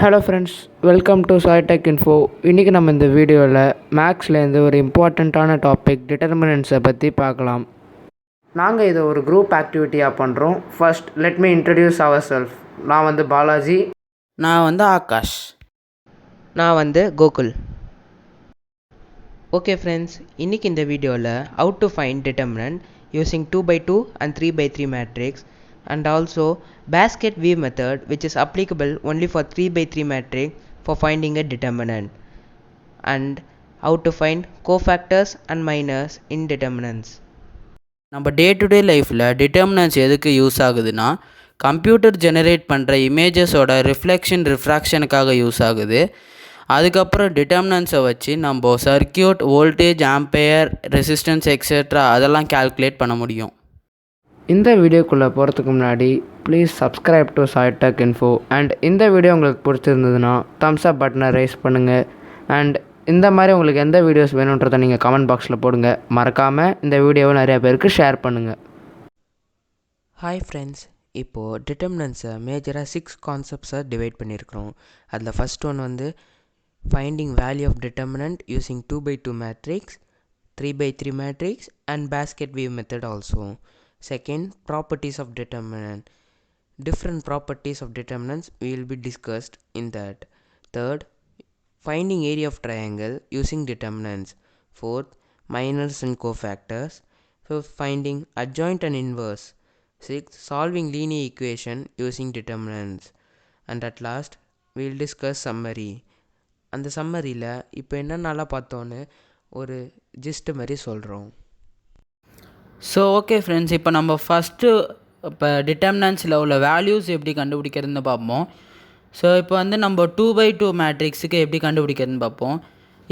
Hello friends, welcome to Saitech Info. இன்றைக்கி நம்ம இந்த வீடியோவில் மேக்ஸ்லேருந்து ஒரு இம்பார்ட்டண்ட்டான டாபிக் டிட்டர்மினன்ட்ஸை பற்றி பார்க்கலாம். நாங்கள் இதை ஒரு குரூப் ஆக்டிவிட்டியாக பண்ணுறோம். First let me introduce our self. நான் பாலாஜி. நான் ஆகாஷ். நான் கோகுல். ஓகே ஃப்ரெண்ட்ஸ், இன்றைக்கி இந்த வீடியோவில் how to find determinant using 2x2 and 3x3 matrix and also basket weave method which is applicable only for 3x3 matrix for finding a determinant and how to find cofactors and minors in determinants. நம்ம day to day லைஃப்பில் determinants எதுக்கு use ஆகுதுன்னா, computer generate பண்ணுற இமேஜஸோட ரிஃப்ராக்ஷனுக்காக use ஆகுது. அதுக்கப்புறம் டிட்டர்மினன்ட்ஸை வச்சு நம்ம circuit, voltage, ampere, resistance etcetera அதெல்லாம் கால்குலேட் பண்ண முடியும். இந்த வீடியோக்குள்ளே போகிறதுக்கு முன்னாடி please subscribe to Saitech Info. And இந்த வீடியோ உங்களுக்கு பிடிச்சிருந்ததுன்னா தம்ஸ் அப் பட்டனை ரைஸ் பண்ணுங்கள். அண்ட் இந்த மாதிரி உங்களுக்கு எந்த வீடியோஸ் வேணுன்றதை நீங்கள் கமெண்ட் பாக்ஸில் போடுங்க. மறக்காமல் இந்த வீடியோவை நிறையா பேருக்கு ஷேர் பண்ணுங்கள். ஹாய் ஃப்ரெண்ட்ஸ், இப்போது டிட்டர்மினன்ட்ஸை மேஜராக 6 கான்செப்ட்ஸை டிவைட் பண்ணியிருக்கிறோம். அதில் first one finding value of determinant using 2x2 matrix, 3x3 matrix and basket weave method also. Second, properties of determinant. Different properties of determinants will be discussed in that. Third, finding area of triangle using determinants. Fourth, minors and cofactors. Fifth, finding adjoint and inverse. Sixth, solving linear equation using determinants. And at last, we will discuss summary. அந்த சம்மரியில் இப்போ என்னென்னலாம் பார்த்தோன்னு ஒரு gist மாதிரி சொல்கிறோம். So okay friends, இப்போ நம்ம first டிட்டர்மினன்ட்ஸில் உள்ள வேல்யூஸ் எப்படி கண்டுபிடிக்கிறதுன்னு பார்ப்போம். ஸோ இப்போ நம்ம 2x2 மேட்ரிக்ஸுக்கு எப்படி கண்டுபிடிக்கிறதுன்னு பார்ப்போம்.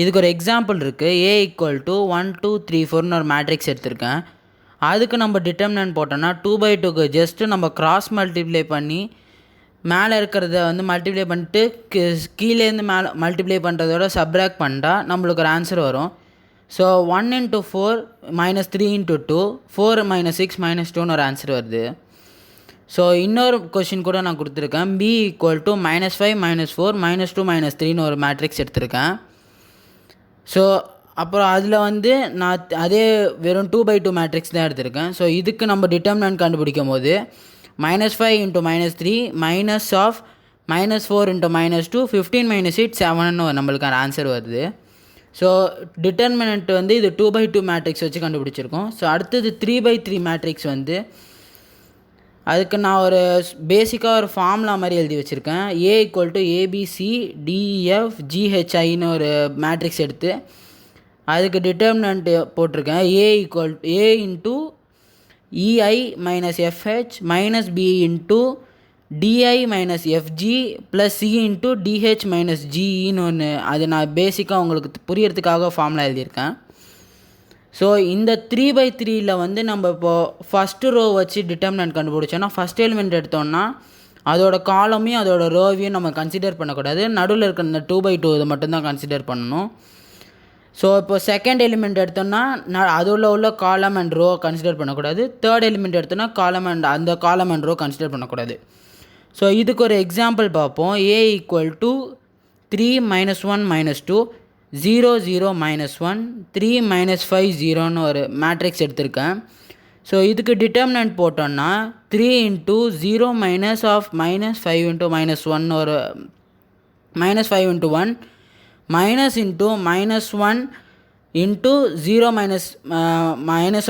இதுக்கு ஒரு எக்ஸாம்பிள் இருக்குது. A = 1 2 3 4ன்னு ஒரு மேட்ரிக்ஸ் எடுத்திருக்கேன். அதுக்கு நம்ம டிட்டர்மினன்ட் போட்டோன்னா 2x2க்கு ஜஸ்ட்டு நம்ம கிராஸ் மல்டிப்ளை பண்ணி மேலே இருக்கிறத மல்டிப்ளை பண்ணிட்டு கீழேருந்து மேலே மல்டிப்ளை பண்ணுறதோட சப்ராக்ட் பண்ணிட்டா நம்மளுக்கு ஒரு ஆன்சர் வரும். ஸோ 1 × 4 -3 × 2 4 - 6 - 2ன்னு ஒரு ஆன்சர் வருது. ஸோ இன்னொரு கொஷின் கூட நான் கொடுத்துருக்கேன். B = -5 -4 -2 -3ன்னு ஒரு மேட்ரிக்ஸ் எடுத்திருக்கேன். ஸோ அப்புறம் அதில் நான் அதே வெறும் 2x2 மேட்ரிக்ஸ் தான் எடுத்திருக்கேன். ஸோ இதுக்கு நம்ம டிட்டர்மினன்ட் கண்டுபிடிக்கும் போது -5 × -3 -4 × -2 15 - 8 7ன்னு நம்மளுக்கு ஆன்சர் வருது. ஸோ டிட்டர்மினன்ட் இது 2x2 மேட்ரிக்ஸ் வச்சு கண்டுபிடிச்சிருக்கோம். ஸோ அடுத்தது 3x3 மேட்ரிக்ஸ் அதுக்கு நான் ஒரு பேசிக்காக ஒரு ஃபார்முலா மாதிரி எழுதி வச்சுருக்கேன். A = ABCDEFGHIன்னு ஒரு மேட்ரிக்ஸ் எடுத்து அதுக்கு டிட்டர்மினன்ட் போட்டிருக்கேன். A = A × EI - FH - B × DI - FG + C × DH - GEன்னு ஒன்று. அது நான் பேசிக்காக உங்களுக்கு புரியறதுக்காக ஃபார்முலா எழுதியிருக்கேன். ஸோ இந்த 3x3ல் நம்ம இப்போது ஃபஸ்ட்டு ரோ வச்சு டிட்டர்மினன்ட் கண்டுபிடிச்சோன்னா ஃபஸ்ட் எலிமெண்ட் எடுத்தோன்னா அதோட காலமையும் அதோட ரோவையும் நம்ம கன்சிடர் பண்ணக்கூடாது. நடுவில் இருக்கிற இந்த 2x2 இதை மட்டும்தான் கன்சிடர் பண்ணணும். ஸோ இப்போ செகண்ட் எலிமெண்ட் எடுத்தோன்னா அதில் உள்ள காலம் அண்ட் ரோ கன்சிடர் பண்ணக்கூடாது. தேர்ட் எலிமெண்ட் எடுத்தோன்னா அந்த காலம் அண்ட் ரோ கன்சிடர் பண்ணக்கூடாது. ஸோ இதுக்கு ஒரு எக்ஸாம்பிள் பார்ப்போம். A = 3 - 1 - 2 0 0 -1 3 - 5 0ன்னு ஒரு மேட்ரிக்ஸ் எடுத்திருக்கேன். ஸோ இதுக்கு டிட்டர்மினன்ட் போட்டோன்னா 3 × 0 - of -5 × -1 ஒரு -5 × 1 -(-1) × 0 -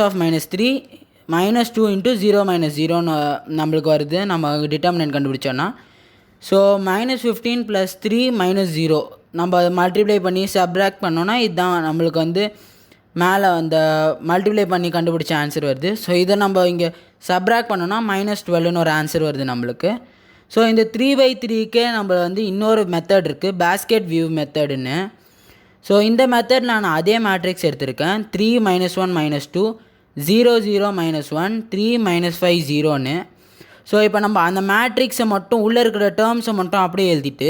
of -3 -2 × 0 - 0ன்னு நம்மளுக்கு வருது. நம்ம டிட்டர்மினன்ட் கண்டுபிடிச்சோன்னா ஸோ -15 + 3 - 0 நம்ம மல்டிப்ளை பண்ணி சப்ராக்ட் பண்ணோன்னா இதுதான் நம்மளுக்கு மேலே அந்த மல்டிப்ளை பண்ணி கண்டுபிடிச்ச ஆன்சர் வருது. ஸோ இதை நம்ம இங்கே சப்ராக்ட் பண்ணோன்னா -12ன்னு ஒரு ஆன்சர் வருது நம்மளுக்கு. ஸோ இந்த 3x3க்கே நம்ம இன்னொரு மெத்தட் இருக்குது, பேஸ்கெட் வியூ மெத்தடுன்னு. ஸோ இந்த மெத்தட் நான் அதே மேட்ரிக்ஸ் எடுத்திருக்கேன். 3 - 1 - 2 0 0 -1 3 - 5 0ன்னு. ஸோ இப்போ நம்ம அந்த மேட்ரிக்ஸை மட்டும் உள்ளே இருக்கிற டேர்ம்ஸை மட்டும் அப்படியே எழுதிட்டு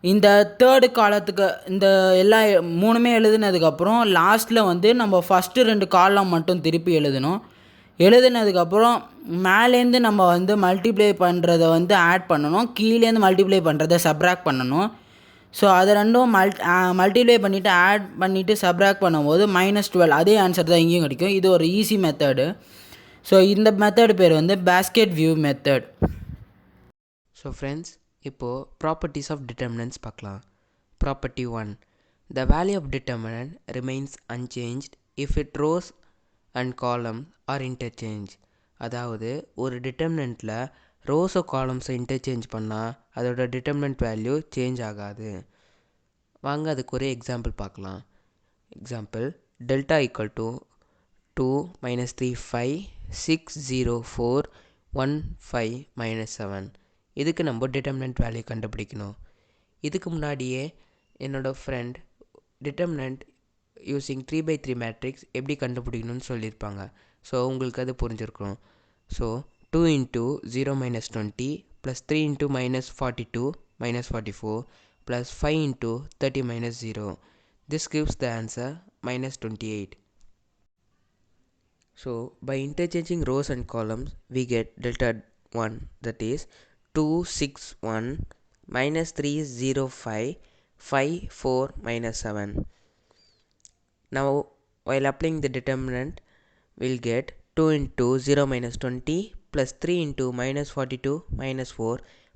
இந்த தேர்டு காலத்துக்கு இந்த எல்லா 3மே எழுதுனதுக்கப்புறம் லாஸ்ட்டில் நம்ம ஃபஸ்ட்டு 2 காலம் மட்டும் திருப்பி எழுதணும். எழுதுனதுக்கப்புறம் மேலேருந்து நம்ம வந்து மல்டிப்ளை பண்ணுறத வந்து ஆட் பண்ணணும், கீழேருந்து மல்டிப்ளை பண்ணுறத சப்ராக்ட் பண்ணணும். ஸோ அது ரெண்டும் மல்டிப்ளை பண்ணிவிட்டு ஆட் பண்ணிவிட்டு சப்ராக்ட் பண்ணும்போது -12 அதே ஆன்சர் தான் இங்கேயும் கிடைக்கும். இது ஒரு ஈஸி மெத்தடு. ஸோ இந்த மெத்தடு பேர் வந்து basket view method. So friends, இப்போது ப்ராப்பர்ட்டிஸ் ஆஃப் டிட்டர்மினன்ட்ஸ் பார்க்கலாம். Property 1, the value of determinant remains unchanged if its rows and columns are interchanged. அதாவது ஒரு டிட்டர்மினண்ட்டில் ரோஸோ காலம்ஸை இன்டர்சேஞ்ச் பண்ணால் அதோட டிட்டர்மினன்ட் வேல்யூ சேஞ்ச் ஆகாது. வாங்க அதுக்கு ஒரு எக்ஸாம்பிள் பார்க்கலாம். Example, delta equal to 2 - 3 5 6 0 4 1 5 -7. இதுக்கு நம்ம டிட்டர்மினன்ட் வேல்யூ கண்டுபிடிக்கணும். இதுக்கு முன்னாடியே என்னோடய ஃப்ரெண்ட் டிட்டர்மினன்ட் யூஸிங் 3/3 மேட்ரிக்ஸ் எப்படி கண்டுபிடிக்கணும்னு சொல்லியிருப்பாங்க. ஸோ உங்களுக்கு அது புரிஞ்சிருக்கணும். So 2 × 0 - 20 + 3 × -42 - 44 + 5 × 30 - 0. This gives the answer -28. So by interchanging rows and columns we get delta 1, that is 2 6 1 -3 0 5 5 4 -7. Now while applying the determinant we'll get 2 × 0 - 20 + 3 × -42 - 4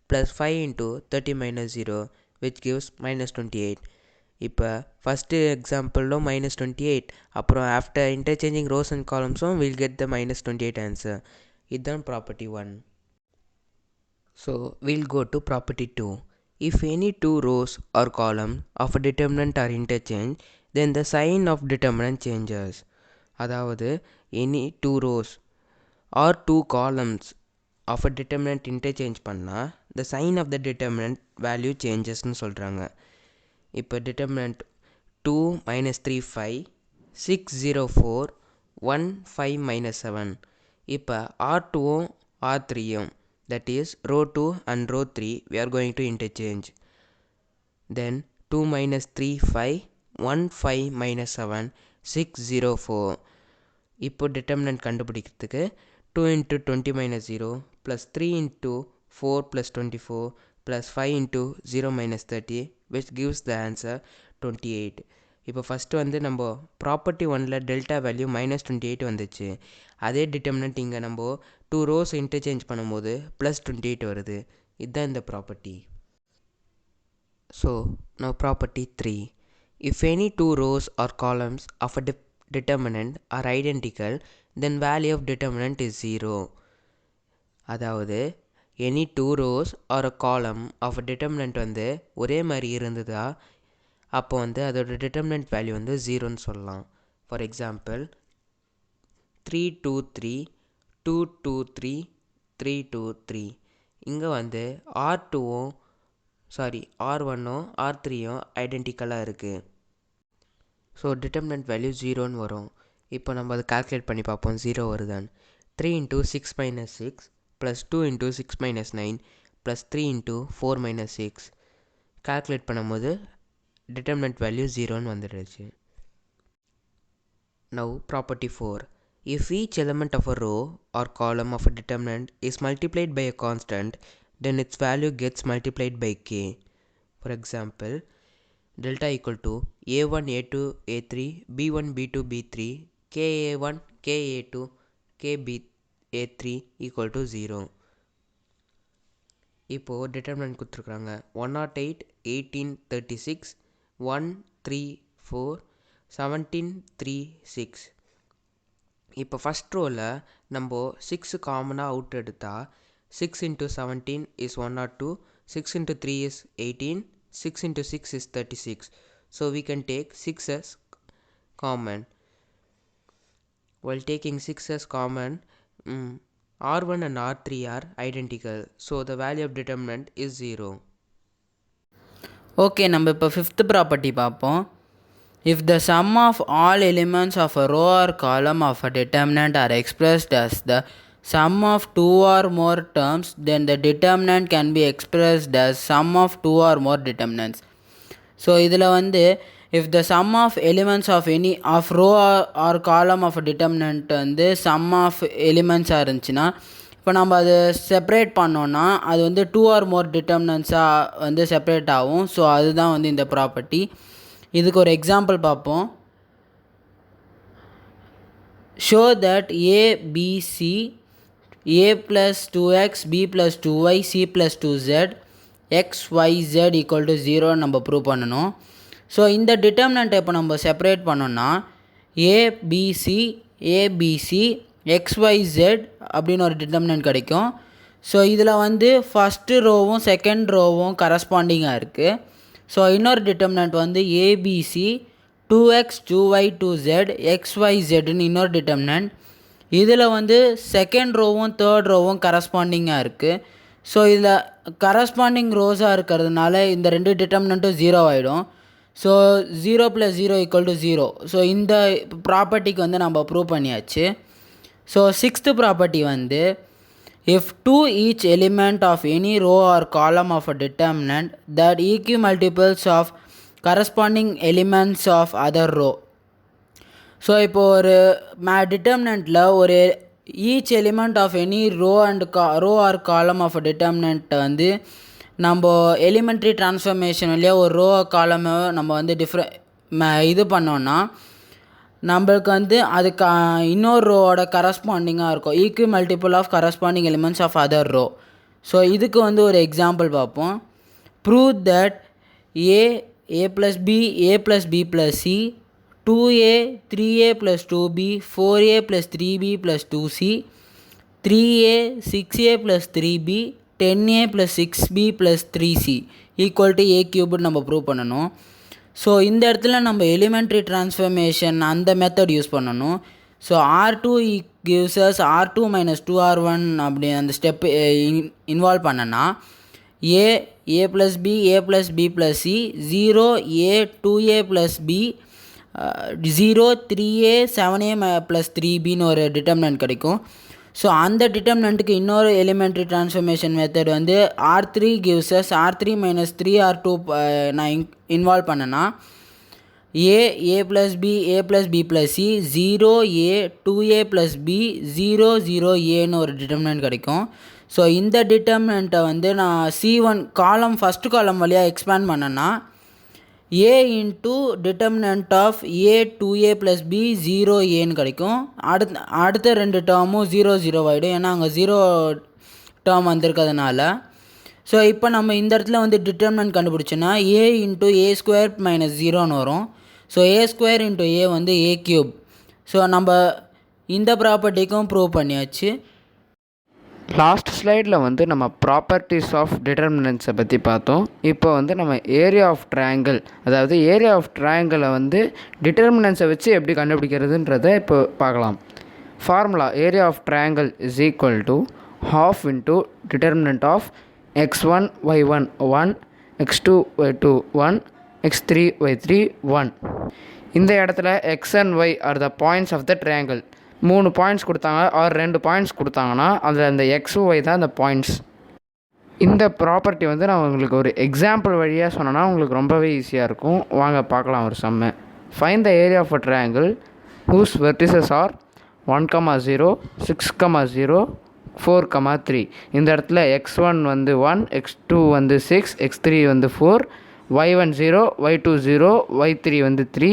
+ 5 × 30 - 0, which gives -28. இப்போ first எக்ஸாம்பிளும் -28, அப்புறம் after interchanging rows and காலம்ஸும் will get the -28 answer. இதுதான் property 1. So will go to property 2. If any 2 rows or columns of a determinant are interchanged, then the sign of determinant changes. அதாவது any 2 rows or 2 columns of a determinant interchange பண்ணால் the sign of the determinant value changesன்னு சொல்கிறாங்க. இப்போ determinant 2 - 3 5 6 0 4 1 5 -7. இப்போ R2ம் R3யும், that is row 2 and row 3, we are going to interchange. Then 2 - 3 5 1 5 -7 6 0 4. இப்போ determinant கண்டுபிடிக்கிறதுக்கு 2 × 20 - 0 + 3 × 4 + 24 + 5 × 0 - 30, which gives the answer 28. இப்போ first வந்து நம்ம property 1ல் டெல்டா வேல்யூ -28 வந்துச்சு. அதே டிட்டர்மினன்ட் இங்கே நம்ம 2 rows இன்டர்சேஞ்ச் பண்ணும்போது +28 வருது. இதுதான் இந்த property. So now property 3. If any 2 rows or columns of a determinant are identical, then value of determinant is 0. அதாவது any 2 rows or a column of a determinant வந்து ஒரே மாதிரி இருந்ததா அப்போ வந்து அதோட டிட்டர்மினன்ட் வேல்யூ வந்து 0ன்னு சொல்லலாம். For example 3 2 3 2 2 3 3 2 3. இங்கே வந்து R1ம் R3யும் ஐடென்டிக்கலாக இருக்குது. ஸோ டிட்டர்மினன்ட் வேல்யூ 0ன்னு வரும். இப்போ நம்ம அதை கால்குலேட் பண்ணி பார்ப்போம் 0 வருதான்னு. 3 × 6 - 6 + 2 × 6 - 9 + 3 × 4 - 6. கால்குலேட் பண்ணும்போது டிட்டர்மினன்ட் வேல்யூ 0ன்னு வந்துடுச்சு. Now property 4. If each element of a row or column of a determinant is multiplied by a constant, then its value gets multiplied by k. For example, delta equal to a1 a2 a3 b1 b2 b3 ka1 ka2 kba3 equal to 0. இப்போது determinant கொடுத்துருக்குறாங்க 108 18 36 1 3 4 17 3 6. இப்போ first ரோவில் நம்ம 6 காமனாக out எடுத்தால் 6 × 17 is 102, 6 × 3 is 18, 6 × 6 is 36. So we can take 6 as common. While taking 6 as common, R1 and R3 are identical. So the value of determinant is 0. Okay, நம்ம இப்போ 5th property பார்ப்போம். If the sum of all elements of a row or column of a determinant are expressed as the sum of 2 or more terms, then the determinant can be expressed as sum of 2 or more determinants. So இதில் வந்து if the sum of elements of any of row or column of a determinant வந்து sum of elements இருந்துச்சுன்னா, இப்போ நம்ம அதை separate பண்ணோன்னா அது வந்து 2 or more டிட்டர்மினன்ட்ஸாக வந்து செப்பரேட் ஆகும். ஸோ அதுதான் வந்து இந்த ப்ராப்பர்ட்டி. இதுக்கு ஒரு எக்ஸாம்பிள் பார்ப்போம். Show that A B C a plus 2x b plus 2y c plus 2z x y z equal to 0 நம்ம ப்ரூவ் பண்ணணும். ஸோ இந்த டிட்டர்மினண்ட்டை இப்போ நம்ம செப்பரேட் பண்ணோன்னா ஏபிசி ஏபிசி XYZ அப்படின்னு ஒரு டிட்டர்மினன்ட் கிடைக்கும். ஸோ இதில் வந்து ஃபஸ்ட்டு ரோவும் செகண்ட் ரோவும் கரஸ்பாண்டிங்காக இருக்குது. ஸோ இன்னொரு டிட்டர்மினன்ட் வந்து ஏபிசி 2x 2y 2z XYZன்னு இன்னொரு டிட்டர்மினன்ட். இதில் வந்து செகண்ட் ரோவும் தேர்ட் ரோவும் கரஸ்பாண்டிங்காக இருக்குது. ஸோ இதில் கரஸ்பாண்டிங் ரோஸாக இருக்கிறதுனால இந்த ரெண்டு டிட்டர்மினண்ட்டும் 0 ஆகிடும். ஸோ 0 + 0 = 0. ஸோ இந்த ப்ராப்பர்ட்டிக்கு வந்து நம்ம ப்ரூவ் பண்ணியாச்சு. ஸோ சிக்ஸ்த்து ப்ராப்பர்ட்டி வந்து if 2 each element of any row or column of a determinant that equimultiples of corresponding elements of other row. So இப்போ ஒரு டிட்டர்மினண்ட்டில் ஒரு each element of any row or column of a determinant வந்து நம்ம elementary transformation வழியா ஒரு row காலமை நம்ம வந்து இது பண்ணோன்னா நம்மளுக்கு வந்து அதுக்கு இன்னொரு ரோவோட கரஸ்பாண்டிங்காக இருக்கும். Equimultiple of corresponding elements of other row. So இதுக்கு வந்து ஒரு எக்ஸாம்பிள் பார்ப்போம். Prove that A plus B A plus B plus C 2a 3a + 2b 4a + 3b + 2c 3a 6a + 3b 10a + 6b + 3c = a³ நம்ம prove பண்ணணும். So இந்த இடத்துல நம்ம elementary transformation அந்த மெத்தட் யூஸ் பண்ணணும். So R2 gives us R2 - 2R1 அப்படி அந்த step involve பண்ணனா a + b a + b + c 0 a 2a + b 0 3a 7a + 3bன்னு ஒரு டிட்டர்மினன்ட் கிடைக்கும். ஸோ அந்த டிட்டர்மினண்ட்டுக்கு இன்னொரு எலிமெண்ட்ரி ட்ரான்ஸ்ஃபர்மேஷன் மெத்தட் வந்து R3 gives us R3 - 3R2 நான் இன்வால்வ் பண்ணேன்னா a + b a + b + c 0 a 2a + b 0 0 aன்னு ஒரு determinant கிடைக்கும். ஸோ இந்த டிட்டர்மினண்ட்டை வந்து நான் C1 காலம் ஃபஸ்ட்டு காலம் வழியாக எக்ஸ்பேண்ட் பண்ணேன்னா a into determinant of a 2a + b 0 aன்னு கிடைக்கும். அடுத்த ரெண்டு டேர்மும் 0 0 ஆகிடும், ஏன்னா அங்கே 0 டேர்ம் வந்திருக்கிறதுனால. ஸோ இப்போ நம்ம இந்த இடத்துல வந்து டிட்டர்மினன்ட் கண்டுபிடிச்சோன்னா a × a² - 0ன்னு வரும். ஸோ a² × a வந்து a³. ஸோ நம்ம இந்த ப்ராப்பர்ட்டிக்கும் ப்ரூவ் பண்ணியாச்சு. லாஸ்ட் ஸ்லைடில் வந்து நம்ம ப்ராப்பர்ட்டிஸ் ஆஃப் டிட்டர்மினன்ட்ஸை பற்றி பார்த்தோம். இப்போ வந்து நம்ம ஏரியா ஆஃப் ட்ரையாங்கிள், அதாவது ஏரியா ஆஃப் ட்ரையாங்கிளை வந்து டிட்டர்மினன்ட்ஸை வச்சு எப்படி கண்டுபிடிக்கிறதுன்றதை இப்போ பார்க்கலாம். Formula area of triangle is equal to ½ into determinant of x1 y1 1 x2 y2 1 x3 y3 1. இந்த இடத்துல x and y are the points of the triangle. 3 points கொடுத்தாங்க ஆர் 2 பாயிண்ட்ஸ் கொடுத்தாங்கன்னா அதில் அந்த XY தான் அந்த பாயிண்ட்ஸ். இந்த ப்ராப்பர்ட்டி வந்து நான் உங்களுக்கு ஒரு எக்ஸாம்பிள் வழியாக சொன்னேன்னா உங்களுக்கு ரொம்பவே ஈஸியாக இருக்கும். வாங்க பார்க்கலாம் ஒரு சம்மை. Find the area of a triangle whose vertices are 1, 0 6, 0 4, 3. இந்த இடத்துல x1 வந்து 1 x2 வந்து 6 x3 வந்து 4 y1 0 y2 0 y3 வந்து 3.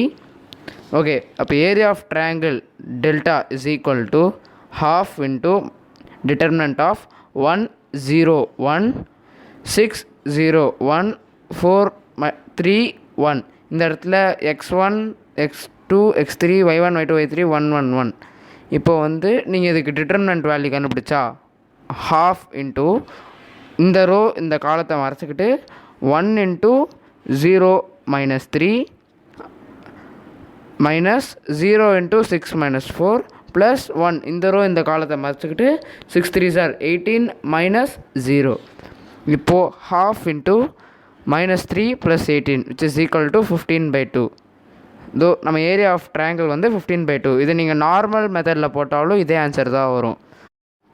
ஓகே, அப்போ area of triangle delta is equal to ½ into determinant of 1 0 1 6 0 1 4 3 1. இந்த இடத்துல x1 x2 x3 y1 y2 y3 1 1 1. இப்போ வந்து நீங்கள் இதுக்கு டிட்டர்மினன்ட் வேல்யூ கண்டுபிடிச்சா ½ இன்ட்டு இந்த ரோ இந்த காலத்தை மறைச்சிக்கிட்டு 1 இன்ட்டு 0 - 3 மைனஸ் 0 × 6 - 4 ப்ளஸ் 1 இந்த ரோ இந்த காலத்தை மறைச்சிக்கிட்டு 6 3s are 18 - 0. இப்போது ½ into -3 + 18 which is equal to 15/2. தோ நம்ம ஏரியா ஆஃப் ட்ரையாங்கிள் வந்து 15/2. இது நீங்கள் நார்மல் மெத்தடில் போட்டாலும் இதே ஆன்சர் தான் வரும்.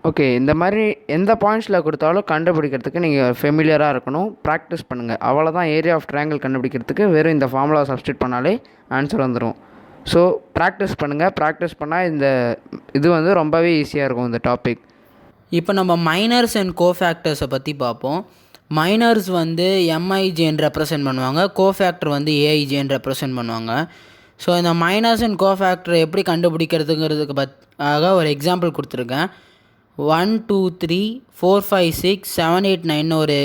ஓகே, இந்த மாதிரி எந்த பாயிண்ட்ஸில் கொடுத்தாலும் கண்டுபிடிக்கிறதுக்கு நீங்கள் ஃபெமிலியராக இருக்கணும், ப்ராக்டிஸ் பண்ணுங்கள். அவ்வளோதான். ஏரியா ஆஃப் ட்ரையாங்கிள் கண்டுபிடிக்கிறதுக்கு வெறும் இந்த ஃபார்முலா சப்ஸ்டியூட் பண்ணாலே ஆன்சர் வந்துடும். ஸோ ப்ராக்டிஸ் பண்ணுங்கள். ப்ராக்டிஸ் பண்ணால் இது வந்து ரொம்பவே ஈஸியாக இருக்கும் இந்த டாபிக். இப்போ நம்ம மைனர்ஸ் அண்ட் கோஃபேக்டர்ஸை பற்றி பார்ப்போம். மைனர்ஸ் வந்து எம்ஐஜேன்னு ரெப்ரசன்ட் பண்ணுவாங்க, கோஃபேக்டர் வந்து ஏஐஜேன்னு ரெப்ரசன்ட் பண்ணுவாங்க. ஸோ இந்த மைனர்ஸ் அண்ட் கோஃபேக்டர் எப்படி கண்டுபிடிக்கிறதுங்கிறதுக்கு ஒரு எக்ஸாம்பிள் கொடுத்துருக்கேன். 1 2 3 4 5 6 7 8 9 ஒரு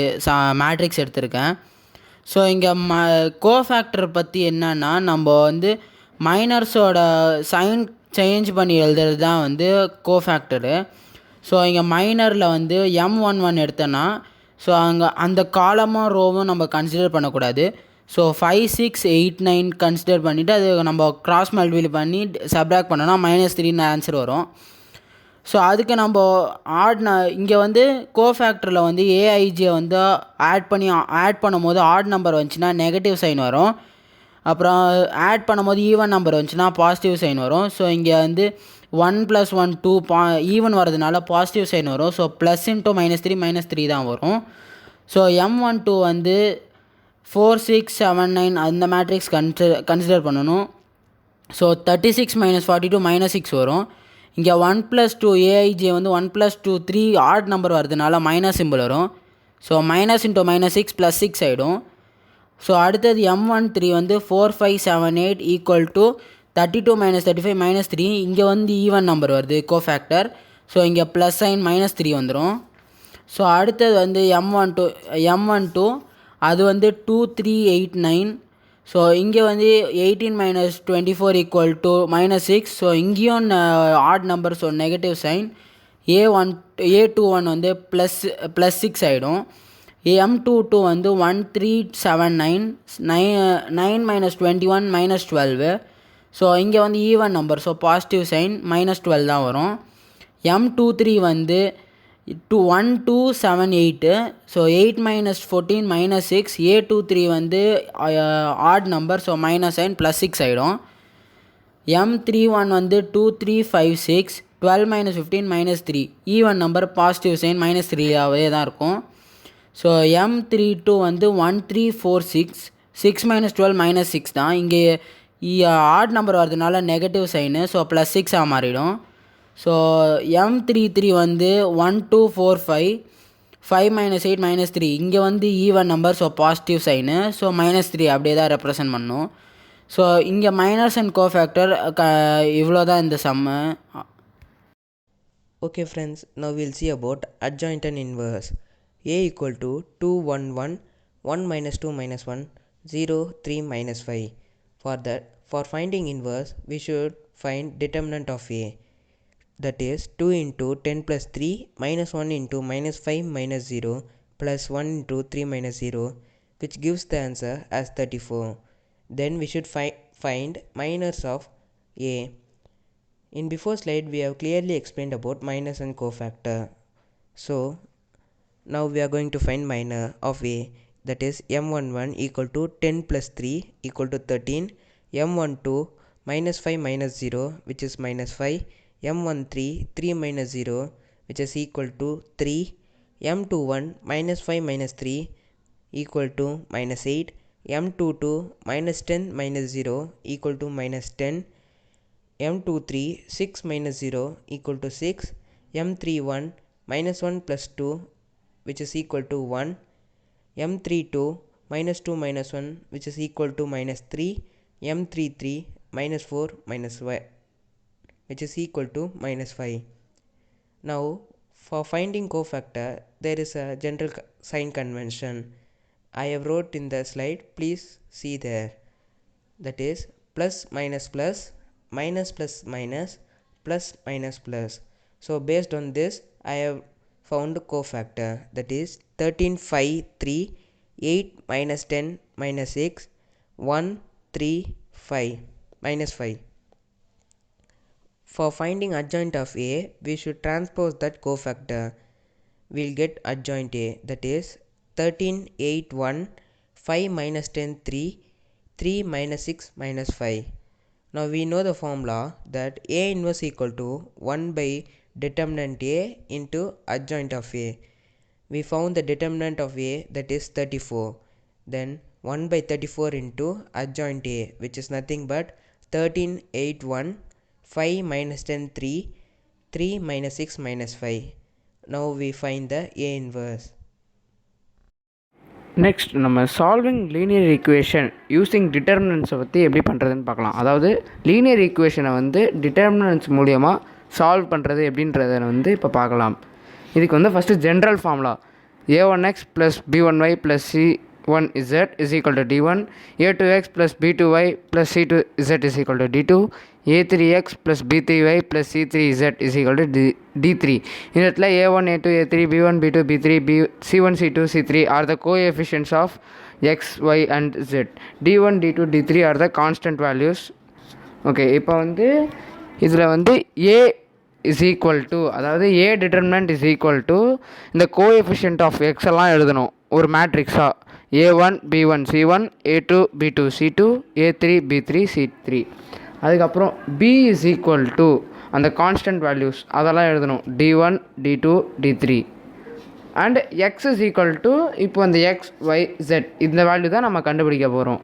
மேட்ரிக்ஸ் எடுத்திருக்கேன். ஸோ இங்கே கோஃபேக்டர் பற்றி என்னன்னா, நம்ம வந்து மைனர்ஸோட சைன் சேஞ்ச் பண்ணி எழுதுறது தான் வந்து கோஃபேக்டரு. ஸோ இங்கே மைனரில் வந்து M11 எடுத்தோன்னா, ஸோ அங்கே அந்த காலமும் ரோவும் நம்ம கன்சிடர் பண்ணக்கூடாது. ஸோ 5 6 8 9 கன்சிடர் பண்ணிவிட்டு அது நம்ம கிராஸ் மல்டிபிள் பண்ணி சப்ராக்ட் பண்ணோன்னா -3ன்னு ஆன்சர் வரும். ஸோ அதுக்கு நம்ம இங்கே வந்து கோஃபேக்டரில் வந்து ஏஐஜே வந்து ஆட் பண்ணும்போது ஆட் நம்பர் வந்துச்சுன்னா நெகட்டிவ் சைன் வரும். அப்புறம் ஆட் பண்ணும்போது ஈவன் நம்பர் வந்துச்சுன்னா பாசிட்டிவ் சைன் வரும். ஸோ இங்கே வந்து 1 + 1 2 ஈவன் வரதுனால பாசிட்டிவ் சைன் வரும். ஸோ +× -3 -3 தான் வரும். ஸோ M12 வந்து 4 6 7 9 அந்த மேட்ரிக்ஸ் கன்சிடர் பண்ணணும். ஸோ 36 - 42 -6 வரும். இங்கே 1 + 2 ஏஐஜே வந்து 1 + 2 3 ஆட் நம்பர் வரதுனால மைனஸ் சிம்பிள் வரும். ஸோ -× -6 +6 ஆகிடும். ஸோ அடுத்தது M13 வந்து 4 5 7 8 = 32 - 35 -3. இங்கே வந்து ஈவன் நம்பர் வருது கோஃபேக்டர். ஸோ இங்கே ப்ளஸ் சைன் -3 வந்துடும். ஸோ அடுத்தது வந்து M12 அது வந்து 2 3 8 9. ஸோ இங்கே வந்து 18 - 24 = -6. ஸோ இங்கேயும் odd number, so negative sign. A21 வந்து +6 ஆகிடும். M22 வந்து 1 3 7 9 9 - 21 -12. ஸோ இங்கே வந்து even number, so positive sign -12 தான் வரும். M23 வந்து 1 2 7 8. ஸோ 8 - 14 -6. A23 வந்து odd number, so minus sign +6 ஆகிடும். M31 வந்து 2 3 5 6 12 - 15 -3. ஈவன் நம்பர், பாசிட்டிவ் சைன் -3ஆகவே தான் இருக்கும். ஸோ M32 வந்து 1 3 4 6 6 - 12 -6 தான். இங்கே ஆட் நம்பர் வரதுனால நெகட்டிவ் சைனு, ஸோ +6ஆக மாறிடும். ஸோ M33 வந்து 1 2 4 5 5 - 8 -3. இங்கே வந்து even number, so positive sign, so -3 அப்படியே தான் ரெப்ரசன்ட் பண்ணும். ஸோ இங்கே மைனர்ஸ் அண்ட் கோஃபேக்டர் இவ்வளோ தான் இந்த சம்மு. Okay friends, now we'll see about adjoint and inverse. A = 2 1 1 1 - 2 - 1 0 3 - 5. For finding inverse, we should find determinant of A. That is 2 × 10 + 3 -1 × -5 - 0 + 1 × 3 - 0, which gives the answer as 34. Then we should find minors of A. In before slide we have clearly explained about minors and cofactor. So now we are going to find minor of A. That is M11 = 10 + 3 = 13. M12 -5 - 0, which is -5. M13 3 - 0, which is equal to 3. M21 -5 - 3 = -8. M22 -10 - 0 = -10. M23 6 - 0 = 6. M31 -1 + 2, which is equal to 1. M32 -2 - 1, which is equal to -3. M33 -4 - 5, which is equal to -5. Now for finding cofactor, there is a general sign convention. I have wrote in the slide, please see there. That is plus minus plus, minus plus minus, plus minus plus. So based on this, I have found cofactor. That is 13 5 3 8 -10 -6 1 3 5 -5. For finding adjoint of A, we should transpose that cofactor. We'll get adjoint A. That is 13 8 1 5 -10 3 3 -6 -5. Now we know the formula that A inverse = 1 by determinant A into adjoint of A. We found the determinant of A, that is 34. Then 1 by 34 into adjoint A, which is nothing but 13, 8, 1, 5 minus 10, 3, 3 minus 6 minus 5. Now we find the A inverse. Next நம்ம solving linear equation using டிட்டர்மினன்ட்ஸை பற்றி எப்படி பண்ணுறதுன்னு பார்க்கலாம். அதாவது linear ஈக்குவேஷனை வந்து determinants மூலியமாக solve பண்ணுறது எப்படின்றத வந்து இப்போ பார்க்கலாம். இதுக்கு வந்து first general formula a1x plus b1y plus c1z is equal to d1, a2x plus b2y plus c2z is equal to d2, a3x plus b3y plus c3z is equal to d3. இந்த இடத்துல a1, a2, a3, b1, b2, b3, c1, c2, c3 are the coefficients of x, y and z. d1, d2, d3 are the constant values. Okay, இப்போ வந்து இதில் வந்து a is equal to, அதாவது ஏ determinant is equal to இந்த coefficient of X எல்லாம் எழுதணும் ஒரு மேட்ரிக்ஸாக. a1 b1 c1, a2 b2 c2, a3 b3 c3. அதுக்கப்புறம் b இஸ் ஈக்குவல் டு அந்த கான்ஸ்டன்ட் வேல்யூஸ் அதெல்லாம் எழுதணும், d1 d2 d3. And X is equal to இப்போ அந்த எக்ஸ் ஒய் ஜெட் இந்த வேல்யூ தான் நம்ம கண்டுபிடிக்க போகிறோம்.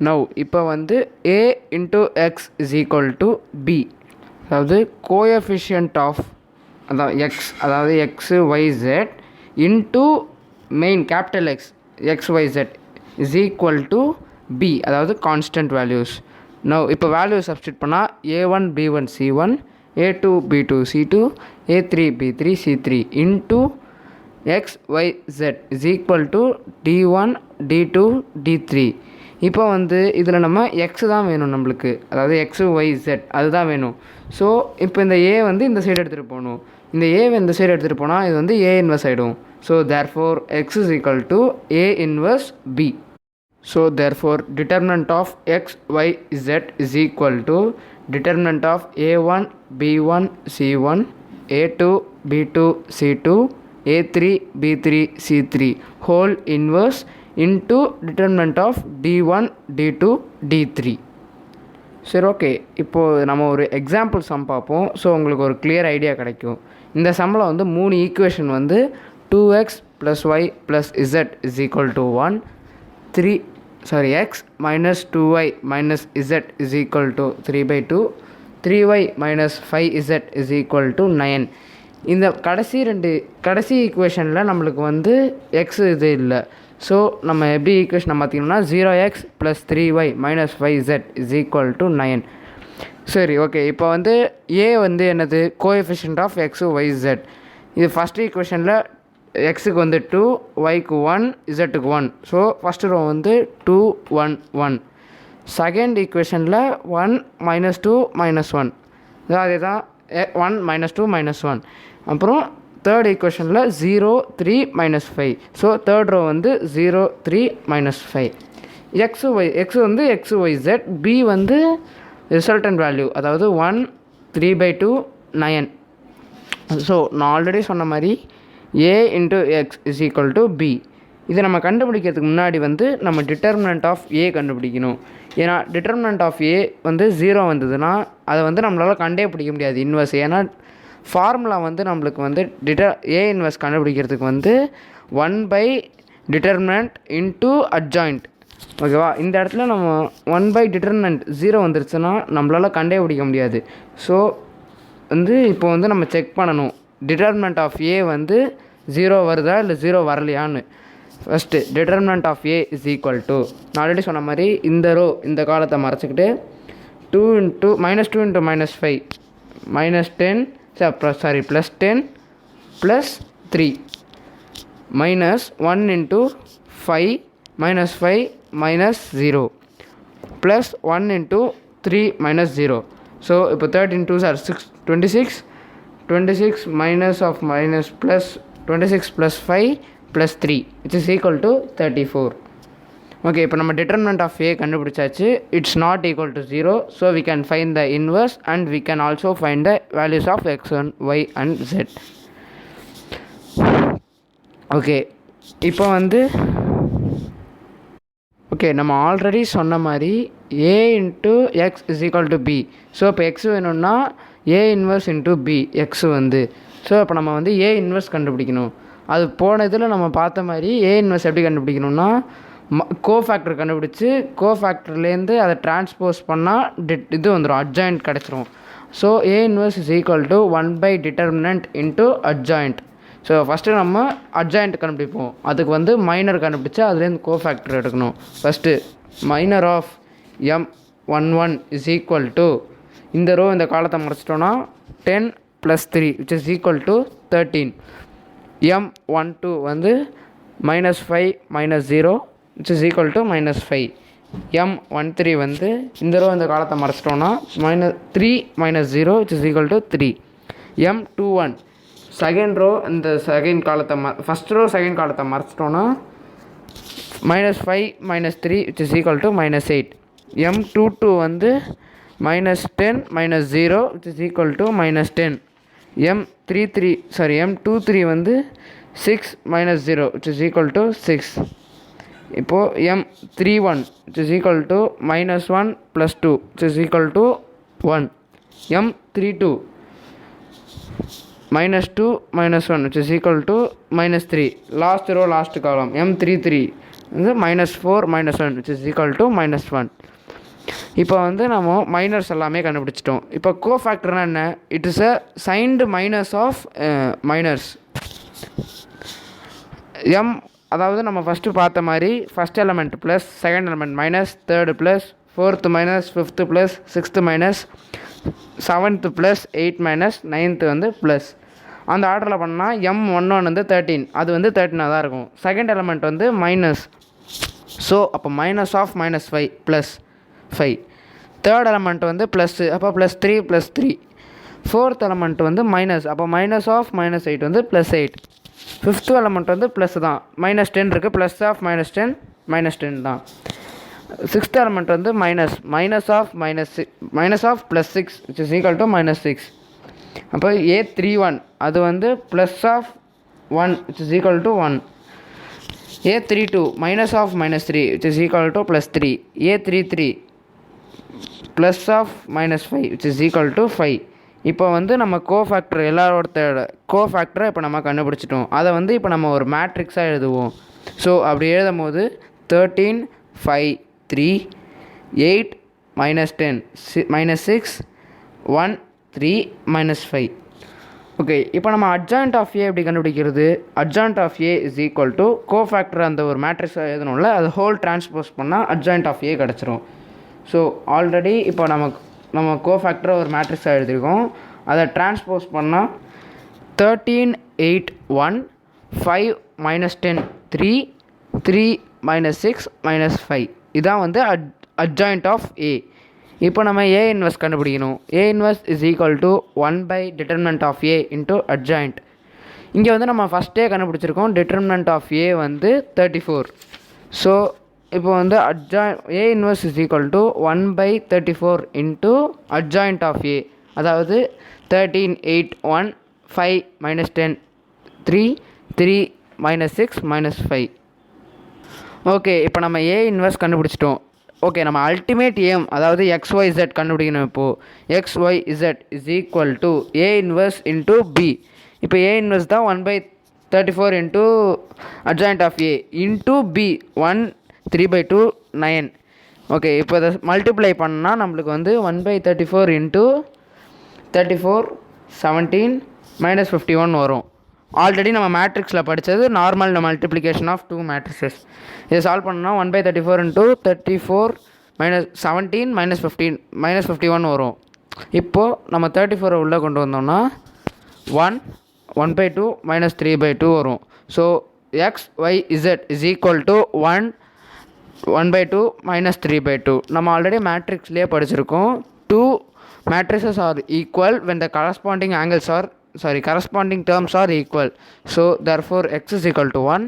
நவ் இப்போ வந்து a into X is equal to b, அதாவது கோஎஃபிஷியன்ட் ஆஃப் அதாவது எக்ஸ், அதாவது X Y Z into main capital X X Y Z is equal to B, அதாவது கான்ஸ்டன்ட் வேல்யூஸ். நோ இப்போ வேல்யூ சப்ஸ்டியூட் பண்ணால் a1 b1 c1, a2 b2 c2, a3 b3 c3 into X Y Z is equal to d1 d2 d3. இப்போ வந்து இதில் நம்ம x தான் வேணும் நம்மளுக்கு, அதாவது எக்ஸு ஒய் ஜெட் அதுதான் வேணும். ஸோ இப்போ இந்த ஏ வந்து இந்த சைடு எடுத்துகிட்டு போகணும், இந்த ஏவை இந்த சைடு எடுத்துகிட்டு போனால் இது வந்து ஏ இன்வெர்ஸ் ஆகிடும். So therefore X is equal to A inverse B. So therefore determinant of X Y Z is equal to determinant of a1 b1 c1, a2 b2 c2, a3 b3 c3 whole inverse into determinant of d1 d2 d3. சரி, okay, இப்போது நம்ம ஒரு example some பார்ப்போம். So உங்களுக்கு ஒரு clear idea கிடைக்கும். இந்த சம்மில் வந்து 3 ஈக்குவேஷன் வந்து 2x plus Y plus Z is equal to 1, X minus 2y minus Z is equal to 3/2, 3y minus 5z is equal to 9. இந்த கடைசி ஈக்குவேஷனில் நம்மளுக்கு வந்து எக்ஸ் இது இல்லை. ஸோ நம்ம எப்படி ஈக்குவேஷனை பார்த்திங்கன்னா 0x plus 3y minus 5z is equal to 9. சரி, ஓகே, இப்போ வந்து ஏ வந்து என்னது coefficient of X Y Z. இது ஃபஸ்ட் ஈக்குவேஷனில் எக்ஸுக்கு வந்து 2, ஒய்க்கு 1, இசட்டுக்கு 1. ஸோ ஃபஸ்ட்டு ரோ வந்து 2 1 1. செகண்ட் ஈக்குவேஷனில் 1 -2 -1, அதே தான் 1 -2 -1. அப்புறம் தேர்ட் ஈக்குவேஷனில் 0 3 -5. ஸோ தேர்ட் ரோ வந்து 0 3 -5. எக்ஸ் வந்து எக்ஸ் ஒய் ஜெட், பி வந்து ரிசல்டன்ட் வேல்யூ, அதாவது 1 3/2 9. ஸோ நான் ஆல்ரெடி சொன்ன மாதிரி A into X is equal to B. இதை நம்ம கண்டுபிடிக்கிறதுக்கு முன்னாடி வந்து நம்ம டிட்டர்மினன்ட் ஆஃப் ஏ கண்டுபிடிக்கணும். ஏன்னா டிட்டர்மினன்ட் ஆஃப் ஏ வந்து 0 வந்ததுன்னா அதை வந்து நம்மளால் கண்டே பிடிக்க முடியாது இன்வெர்ஸ். ஏன்னா ஃபார்முலா வந்து நம்மளுக்கு வந்து ஏ இன்வெர்ஸ் கண்டுபிடிக்கிறதுக்கு வந்து 1 டிட்டர்மினன்ட் இன்ட்டு அட்ஜாயிண்ட். ஓகேவா, இந்த இடத்துல நம்ம 1 டிட்டர்மினன்ட் 0 வந்துருச்சுன்னா நம்மளால் கண்டே பிடிக்க முடியாது. ஸோ வந்து இப்போ வந்து நம்ம செக் பண்ணணும் டிட்டர்மினன்ட் ஆஃப் ஏ வந்து 0 வருதா இல்லை 0 வரலையான்னு. First determinant of A is equal to, நான் ஆல்ரெடி சொன்ன மாதிரி இந்த காலத்தை மறைச்சிக்கிட்டு 2 × -5 -10 ப்ளஸ் 10 ப்ளஸ் 3 -1 × 5 -5 -0 ப்ளஸ் 1 × 3 -0. ஸோ இப்போ 13 2s are 26 minus of minus plus 26 plus 5 plus 3 which is equal to 34. Okay, இப்போ நம்ம டிட்டர்மினன்ட் ஆஃப் ஏ கண்டுபிடிச்சாச்சு. It's not equal to 0. So we can find the inverse and we can also find the values of x1 y and z. Okay, இப்போ வந்து நம்ம already சொன்ன மாதிரி a into X is equal to B. So இப்போ X வேணும்னா A inverse into B X வந்து. So இப்போ நம்ம வந்து ஏ இன்வர்ஸ் கண்டுபிடிக்கணும். அது போன இதில் நம்ம பார்த்த மாதிரி ஏ இன்வர்ஸ் எப்படி கண்டுபிடிக்கணும்னா கோஃபேக்டர் கண்டுபிடிச்சி கோஃபேக்டர்லேருந்து அதை டிரான்ஸ்போஸ் பண்ணால் இது வந்துடும், அட்ஜாயிண்ட் கிடச்சிரும். So A inverse is equal to 1 determinant into adjoint. So first நம்ம அட்ஜாயிண்ட் கண்டுபிடிப்போம். அதுக்கு வந்து மைனர் கண்டுபிடிச்சா அதுலேருந்து கோஃபேக்டர் எடுக்கணும். First minor of M11 is equal to இந்த ரோ இந்த காலத்தை மறைச்சிட்டோன்னா 10 + 3 which is equal to 13. M12 வந்து -5 - 0 which is equal to -5. M13 வந்து இந்த ரோ இந்த காலத்தை மறைச்சிட்டோன்னா -3 - 0 which is equal to 3. M21 second row இந்த செகண்ட் காலத்தை ஃபஸ்ட் ரோ செகண்ட் காலத்தை மறைச்சிட்டோன்னா -5 - 3 which is equal to -8. M22 வந்து -10 - 0 which is equal to -10. M23 வந்து 6 - 0 which is equal to 6. இப்போது M31 which is equal to -1 + 2 which is equal to 1. M32 -2 - 1 which is equal to -3. Last row last column M33 வந்து -4 - 1 which is equal to -1. இப்போ வந்து நம்ம miners எல்லாமே கண்டுபிடிச்சிட்டோம். இப்போ கோஃபேக்டர்னா என்ன? It is a signed minus of minors. அதாவது நம்ம ஃபஸ்ட்டு பார்த்த மாதிரி first element plus, second element minus, third plus, fourth minus, fifth plus, sixth minus, seventh plus, 8 minus, 9th வந்து ப்ளஸ். அந்த ஆர்டரில் பண்ணால் M11 வந்து 13, அது வந்து 13 தான் இருக்கும். செகண்ட் எலமெண்ட் வந்து மைனஸ், ஸோ அப்போ minus of -5 plus 5. Third element வந்து ப்ளஸ்ஸு, அப்போ +3 + 3. ஃபோர்த் எலமெண்ட் வந்து மைனஸ், அப்போ மைனஸ் ஆஃப் -8 வந்து +8. ஃபிஃப்த்து எலமெண்ட் வந்து ப்ளஸ் தான், -10 இருக்குது, ப்ளஸ் ஆஃப் -10 -10 தான். சிக்ஸ்த் எலமெண்ட் வந்து minus of +6 which is equal to -6. அப்போ A31 அது வந்து plus of 1 which is equal to 1. A32 minus of -3 which is equal to +3. A33 plus of -5 which is equal to 5. இப்போ வந்து நம்ம cofactor எல்லாரோட கோஃபேக்டரை இப்போ நம்ம கண்டுபிடிச்சிட்டோம். அதை வந்து இப்போ நம்ம ஒரு மேட்ரிக்ஸாக எழுதுவோம். ஸோ அப்படி எழுதும் போது 13 5 3 8 -10 -6 1 3 -5. ஓகே, இப்போ நம்ம அட்ஜாயிண்ட் ஆஃப் ஏ எப்படி கண்டுபிடிக்கிறது? Adjoint of A is equal to cofactor அந்த ஒரு மேட்ரிக்ஸாக எழுதணும்ல, அது ஹோல் டிரான்ஸ்போஸ் பண்ணால் அட்ஜாயிண்ட் ஆஃப் ஏ கிடச்சிரும். ஸோ ஆல்ரெடி இப்போ நம்ம கோஃபேக்டரை ஒரு மேட்ரிக்ஸாக எழுதியிருக்கோம். அதை டிரான்ஸ்போஸ் பண்ணால் 13 8 1 5 -10 3 3 -6 -5 இதான் வந்து அட்ஜாயிண்ட் ஆஃப் ஏ. இப்போ நம்ம ஏ இன்வெர்ஸ் கண்டுபிடிக்கணும். A inverse is equal to 1 determinant of A into adjoint. இங்கே வந்து நம்ம ஃபஸ்ட்டே கண்டுபிடிச்சிருக்கோம், டிட்டர்மினன்ட் ஆஃப் ஏ வந்து 34. ஸோ இப்போ வந்து A inverse is equal to 1/34 into adjoint of A, அதாவது 13 8 1 5 -10 3 3 -6 -5. ஓகே, இப்போ நம்ம ஏ இன்வெர்ஸ் கண்டுபிடிச்சிட்டோம். ஓகே, நம்ம அல்டிமேட் ஏம் அதாவது XYZ கண்டுபிடிக்கணும். இப்போது XYZ is equal to A inverse into B. இப்போ ஏ இன்வெர்ஸ் தான் 1/34 into adjoint of A into B 1 3/2 9. Okay, இப்போ இதை மல்டிப்ளை பண்ணால் நம்மளுக்கு வந்து 1/34 இன்ட்டு 34 17 -51 வரும். ஆல்ரெடி நம்ம மேட்ரிக்ஸில் படித்தது நார்மல் மல்டிப்ளிகேஷன் ஆஃப் 2 மேட்ரிக்ஸஸ். இதை சால்வ் பண்ணால் 1/34 இன்ட்டு 34 -17 -51 வரும். இப்போது நம்ம 34 உள்ளே கொண்டு வந்தோம்னா 1/2 -3/2 வரும். So XYZ is equal to 1/2 -3/2. நம்ம ஆல்ரெடி மேட்ரிக்ஸ்லேயே படிச்சிருக்கோம். 2 matrices are equal when the corresponding terms are equal. So therefore x is equal to 1,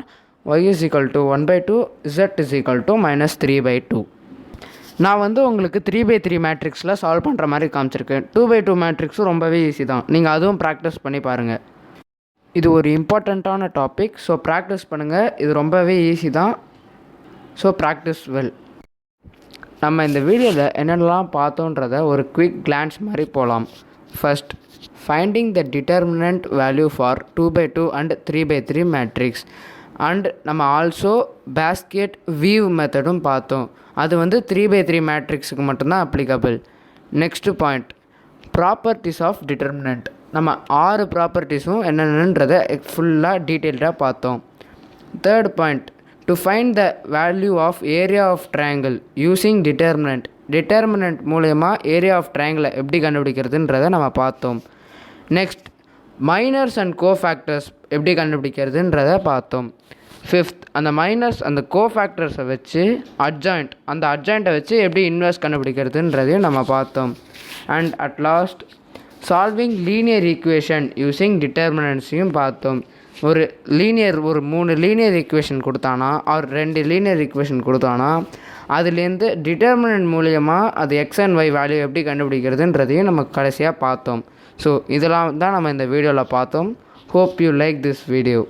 y is equal to 1/2, z is equal to -3/2. நான் வந்து உங்களுக்கு 3/3 மேட்ரிக்ஸில் சால்வ் பண்ணுற மாதிரி காமிச்சிருக்கேன். 2/2 மேட்ரிக்ஸும் ரொம்பவே ஈஸி தான், நீங்கள் அதுவும் ப்ராக்டிஸ் பண்ணி பாருங்கள். இது ஒரு இம்பார்ட்டண்ட்டான டாபிக், ஸோ ப்ராக்டிஸ் பண்ணுங்கள். இது ரொம்பவே ஈஸி தான், ஸோ ப்ராக்டிஸ் வெல். நம்ம இந்த வீடியோவில் என்னென்னலாம் பார்த்தோன்றத ஒரு குயிக் கிளான்ஸ் மாதிரி போகலாம். First, finding the determinant value for 2x2 and 3x3 matrix. And நம்ம ஆல்சோ பேஸ்கெட் வீவ் மெத்தடும் பார்த்தோம். அது வந்து 3x3 மேட்ரிக்ஸுக்கு மட்டும்தான் applicable. Next point, properties of determinant. நம்ம 6 ப்ராப்பர்ட்டிஸும் என்னென்னன்றதை ஃபுல்லாக டீட்டெயில்டாக பார்த்தோம். Third point, to find the value of area of triangle using determinant. Determinant மூலயமா ஏரியா ஆஃப் ட்ரையாங்கிளை எப்படி கண்டுபிடிக்கிறதுன்றதை நம்ம பார்த்தோம். நெக்ஸ்ட், மைனர்ஸ் அண்ட் கோஃபேக்டர்ஸ் எப்படி கண்டுபிடிக்கிறதுன்றதை பார்த்தோம். ஃபிஃப்த், அந்த மைனர்ஸ் அந்த கோஃபேக்டர்ஸை வச்சு அந்த அட்ஜாயிண்ட்டை வச்சு எப்படி இன்வெர்ஸ் கண்டுபிடிக்கிறதுன்றதையும் நம்ம பார்த்தோம். And at last, solving linear equation using டிட்டர்மினன்ட்ஸையும் பார்த்தோம். ஒரு 3 லீனியர் ஈக்குவேஷன் கொடுத்தானா ஆர் 2 லீனியர் ஈக்குவேஷன் கொடுத்தானா அதுலேருந்து டிட்டர்மினன்ட் மூலியமாக அது எக்ஸ் அண்ட் ஒய் வேல்யூ எப்படி கண்டுபிடிக்கிறதுன்றதையும் நம்ம கடைசியாக பார்த்தோம். ஸோ இதெல்லாம் தான் நம்ம இந்த வீடியோவில் பார்த்தோம். Hope you like this video.